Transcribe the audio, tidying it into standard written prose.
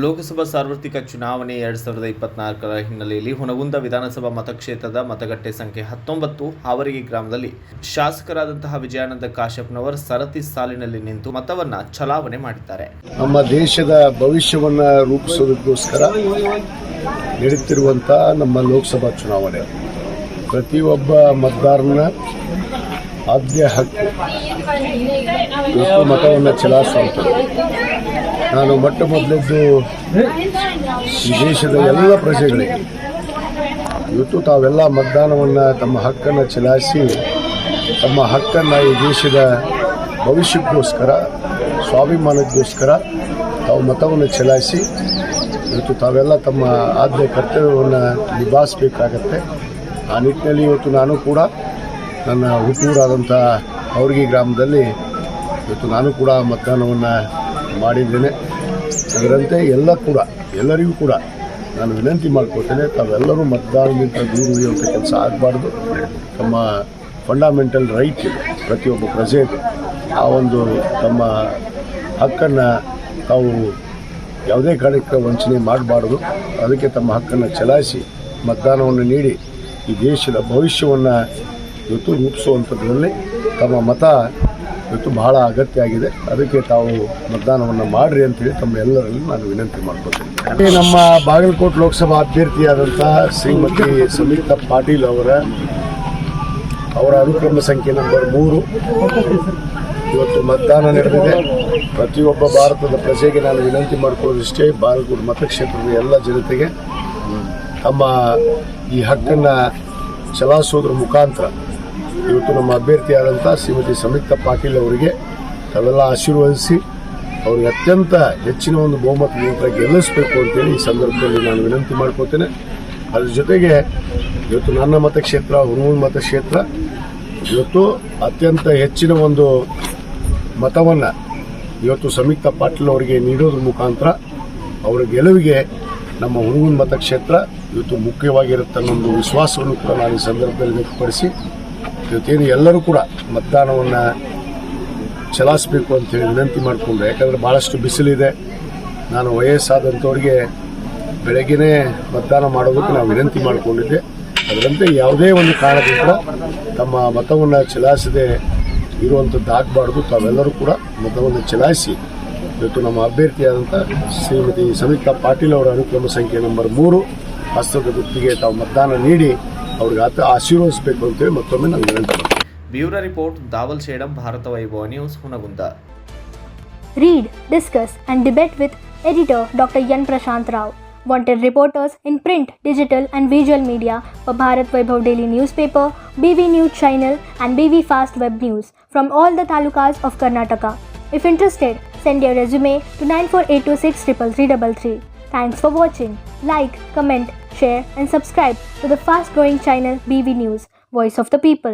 ಲೋಕಸಭಾ ಸಾರ್ವತ್ರಿಕ ಚುನಾವಣೆ 2024ರ ಹಿನ್ನೆಲೆಯಲ್ಲಿ ಹುನಗುಂದ ವಿಧಾನಸಭಾ ಮತಕ್ಷೇತ್ರದ ಮತಗಟ್ಟೆ ಸಂಖ್ಯೆ 19 ಹಾವರಗಿ ಗ್ರಾಮದಲ್ಲಿ ಶಾಸಕರಾದಂತಹ ವಿಜಯಾನಂದ ಕಾಶ್ಯಪ್ನವರು ಸರತಿ ಸಾಲಿನಲ್ಲಿ ನಿಂತು ಮತವನ್ನ ಚಲಾವಣೆ ಮಾಡಿದ್ದಾರೆ. ನಮ್ಮ ದೇಶದ ಭವಿಷ್ಯವನ್ನ ರೂಪಿಸೋದಕ್ಕೋಸ್ಕರ ನಡೆಯುತ್ತಿರುವಂತಹ ನಮ್ಮ ಲೋಕಸಭಾ ಚುನಾವಣೆ ಪ್ರತಿಯೊಬ್ಬ ಮತದಾರನ ಆದ್ಯ ಹಕ್ಕು ಮತವನ್ನು ಚಲಾಯಿಸುವಂಥದ್ದು. ನಾನು ಮೊಟ್ಟ ಮೊದಲದ್ದು ಈ ದೇಶದ ಎಲ್ಲ ಪ್ರಜೆಗಳಿಗೆ ಇವತ್ತು ತಾವೆಲ್ಲ ಮತದಾನವನ್ನು ತಮ್ಮ ಹಕ್ಕನ್ನು ಚಲಾಯಿಸಿ ತಮ್ಮ ಹಕ್ಕನ್ನು ಈ ದೇಶದ ಭವಿಷ್ಯಕ್ಕೋಸ್ಕರ ಸ್ವಾಭಿಮಾನಕ್ಕೋಸ್ಕರ ತಾವು ಮತವನ್ನು ಚಲಾಯಿಸಿ ಇವತ್ತು ತಾವೆಲ್ಲ ತಮ್ಮ ಆದ್ಯ ಕರ್ತವ್ಯವನ್ನು ನಿಭಾಯಿಸಬೇಕಾಗತ್ತೆ. ಆ ನಿಟ್ಟಿನಲ್ಲಿ ಇವತ್ತು ನಾನು ಕೂಡ ನನ್ನ ಹುಟ್ಟೂರಾದಂಥ ಹಾವರಗಿ ಗ್ರಾಮದಲ್ಲಿ ಇವತ್ತು ನಾನು ಕೂಡ ಮತದಾನವನ್ನು ಮಾಡಿದ್ದೇನೆ. ಅದರಂತೆ ಎಲ್ಲರಿಗೂ ಕೂಡ ನಾನು ವಿನಂತಿ ಮಾಡ್ಕೊಳ್ತೇನೆ, ತಾವೆಲ್ಲರೂ ಮತದಾನದಿಂದ ದೂರ ಉಳಿಯುವಂಥ ಕೆಲಸ ಆಗಬಾರ್ದು. ತಮ್ಮ ಫಂಡಮೆಂಟಲ್ ರೈಟ್ ಇದೆ ಪ್ರತಿಯೊಬ್ಬ ಪ್ರಜೆಗೆ, ಆ ಒಂದು ತಮ್ಮ ಹಕ್ಕನ್ನು ತಾವು ಯಾವುದೇ ಕಾರಣಕ್ಕೆ ವಂಚನೆ ಮಾಡಬಾರ್ದು. ಅದಕ್ಕೆ ತಮ್ಮ ಹಕ್ಕನ್ನು ಚಲಾಯಿಸಿ ಮತದಾನವನ್ನು ನೀಡಿ ಈ ದೇಶದ ಭವಿಷ್ಯವನ್ನು ಇವತ್ತು ರೂಪಿಸುವಂಥದ್ರಲ್ಲಿ ತಮ್ಮ ಮತ ಇವತ್ತು ಬಹಳ ಅಗತ್ಯ ಆಗಿದೆ. ಅದಕ್ಕೆ ತಾವು ಮತದಾನವನ್ನು ಮಾಡಿರಿ ಅಂತೇಳಿ ತಮ್ಮ ಎಲ್ಲರಲ್ಲಿ ನಾನು ವಿನಂತಿ ಮಾಡ್ಕೊಳ್ತೇನೆ. ನಮ್ಮ ಬಾಗಲಕೋಟೆ ಲೋಕಸಭಾ ಅಭ್ಯರ್ಥಿಯಾದಂಥ ಶ್ರೀಮತಿ ಸಂಯುಕ್ತಾ ಪಾಟೀಲ್ ಅವರ ಅನುಕ್ರಮ ಸಂಖ್ಯೆ ನಂಬರ್ 3 ಇವತ್ತು ಮತದಾನ ನಡೆದಿದೆ. ಪ್ರತಿಯೊಬ್ಬ ಭಾರತದ ಪ್ರಜೆಗೆ ನಾನು ವಿನಂತಿ ಮಾಡ್ಕೊಳ್ಳೋದಿಷ್ಟೇ, ಬಾಗಲಕೋಟೆ ಮತಕ್ಷೇತ್ರದ ಎಲ್ಲ ಜನತೆಗೆ ತಮ್ಮ ಈ ಹಕ್ಕನ್ನು ಚಲಾಯಿಸೋದ್ರ ಮುಖಾಂತರ ಇವತ್ತು ನಮ್ಮ ಅಭ್ಯರ್ಥಿಯಾದಂಥ ಶ್ರೀಮತಿ ಸಂಯುಕ್ತಾ ಪಾಟೀಲ್ ಅವರಿಗೆ ತಾವೆಲ್ಲ ಆಶೀರ್ವದಿಸಿ ಅವ್ರಿಗೆ ಅತ್ಯಂತ ಹೆಚ್ಚಿನ ಒಂದು ಬಹುಮತದಿಂದ ಗೆಲ್ಲಿಸಬೇಕು ಅಂತೇಳಿ ಈ ಸಂದರ್ಭದಲ್ಲಿ ನಾನು ವಿನಂತಿ ಮಾಡ್ಕೋತೇನೆ. ಅದ್ರ ಜೊತೆಗೆ ಇವತ್ತು ನನ್ನ ಮತಕ್ಷೇತ್ರ ಹುನಗುಂದ ಮತಕ್ಷೇತ್ರ ಇವತ್ತು ಅತ್ಯಂತ ಹೆಚ್ಚಿನ ಒಂದು ಮತವನ್ನು ಇವತ್ತು ಸಂಯುಕ್ತಾ ಪಾಟೀಲ್ ಅವರಿಗೆ ನೀಡೋದ್ರ ಮುಖಾಂತರ ಅವರ ಗೆಲುವಿಗೆ ನಮ್ಮ ಹುನಗುಂದ ಮತಕ್ಷೇತ್ರ ಇವತ್ತು ಮುಖ್ಯವಾಗಿರುತ್ತೆ ಅನ್ನೋ ಒಂದು ವಿಶ್ವಾಸವನ್ನು ಕೂಡ ನಾನು ಈ ಸಂದರ್ಭದಲ್ಲಿ ವ್ಯಕ್ತಪಡಿಸಿ ಇವತ್ತೇನು ಎಲ್ಲರೂ ಕೂಡ ಮತದಾನವನ್ನು ಚಲಾಯಿಸಬೇಕು ಅಂತೇಳಿ ವಿನಂತಿ ಮಾಡಿಕೊಂಡೆ. ಯಾಕಂದರೆ ಭಾಳಷ್ಟು ಬಿಸಿಲಿದೆ. ನಾನು ವಯಸ್ಸಾದಂಥವ್ರಿಗೆ ಬೆಳಗ್ಗೆನೇ ಮತದಾನ ಮಾಡೋದಕ್ಕೆ ನಾವು ವಿನಂತಿ ಮಾಡಿಕೊಂಡಿದ್ದೆ. ಅದರಂತೆ ಯಾವುದೇ ಒಂದು ಕಾರಣದಿಂದ ತಮ್ಮ ಮತವನ್ನು ಚಲಾಯಿಸದೆ ಇರುವಂಥದ್ದು ಆಗಬಾರ್ದು. ತಾವೆಲ್ಲರೂ ಕೂಡ ಮತವನ್ನು ಚಲಾಯಿಸಿ ಇವತ್ತು ನಮ್ಮ ಅಭ್ಯರ್ಥಿಯಾದಂಥ ಶ್ರೀಮತಿ ಸಂಯುಕ್ತಾ ಪಾಟೀಲ್ ಅವರ ಅನುಕ್ರಮ ಸಂಖ್ಯೆ ನಂಬರ್ 3 ಹಸ್ತದ ಗುರುತಿಗೆ ತಾವು ಮತದಾನ ನೀಡಿ ಅವ್ರಿಗೆ ಆಶೀರ್ವದಿಸಬೇಕು ಅಂತೇಳಿ ಮತ್ತೊಮ್ಮೆ ನಾನು ವಿನಂತಿ ಮಾಡ್ತೀನಿ. ಬ್ಯೂರೋ ರಿಪೋರ್ಟ್ ದಾವಲ್ ಶೇಡಂ, ಭಾರತ ವೈಭವ news, Hungund. Read, discuss and debate with editor Dr. Yan Prashant Rao. Wanted reporters in print, digital and visual media for Bharat Vaibhav Daily Newspaper, BV News Channel and BV Fast Web News from all the talukas of Karnataka. If interested, send your resume to 9482633333. Thanks for watching. Like, comment, share and subscribe to the fast growing channel BV News, Voice of the People.